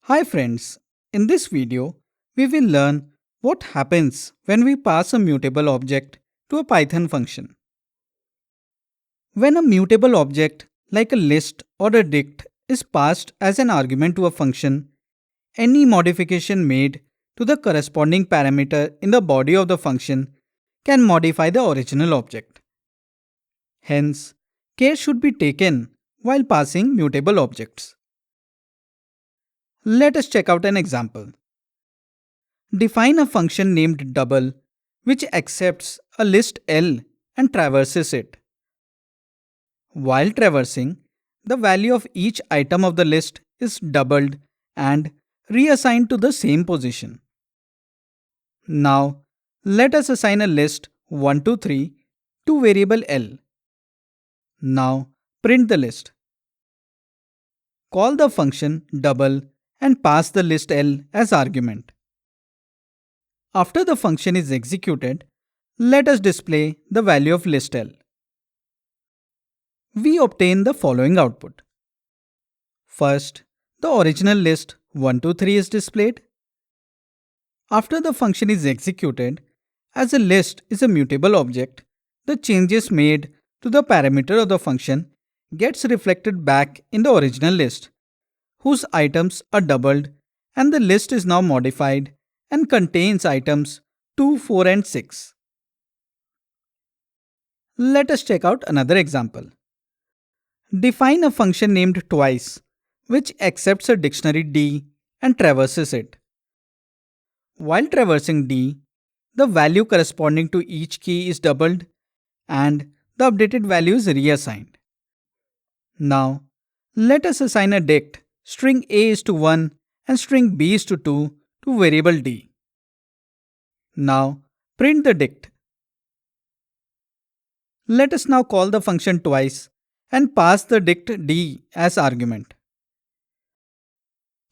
Hi friends, in this video, we will learn what happens when we pass a mutable object to a Python function. When a mutable object like a list or a dict is passed as an argument to a function, any modification made to the corresponding parameter in the body of the function can modify the original object. Hence, care should be taken while passing mutable objects. Let us check out an example. Define a function named double which accepts a list L and traverses it. While traversing, the value of each item of the list is doubled and reassigned to the same position. Now, let us assign a list 1 to 3 to variable L. Now, print the list. Call the function double and pass the list L as argument. After the function is executed, let us display the value of list L. We obtain the following output. First, the original list 1 to 3 is displayed. After the function is executed, as a list is a mutable object, the changes made to the parameter of the function gets reflected back in the original list, whose items are doubled, and the list is now modified and contains items 2, 4 and 6. Let us check out another example. Define a function named twice, which accepts a dictionary D and traverses it. While traversing D, the value corresponding to each key is doubled and the updated value is reassigned. Now, let us assign a dict string A is to 1 and string B is to 2 to variable D. Now, print the dict. Let us now call the function twice and pass the dict D as argument.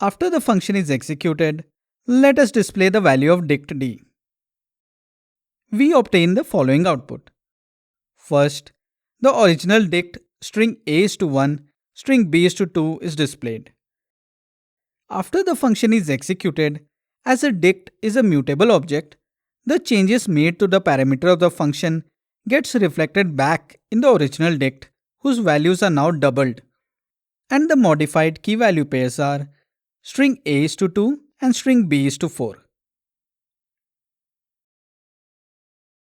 After the function is executed, let us display the value of dict D. We obtain the following output. First, the original dict string A is to 1, string B is to 2 is displayed. After the function is executed, as a dict is a mutable object, the changes made to the parameter of the function gets reflected back in the original dict, whose values are now doubled. And the modified key value pairs are string A is to 2 and string B is to 4.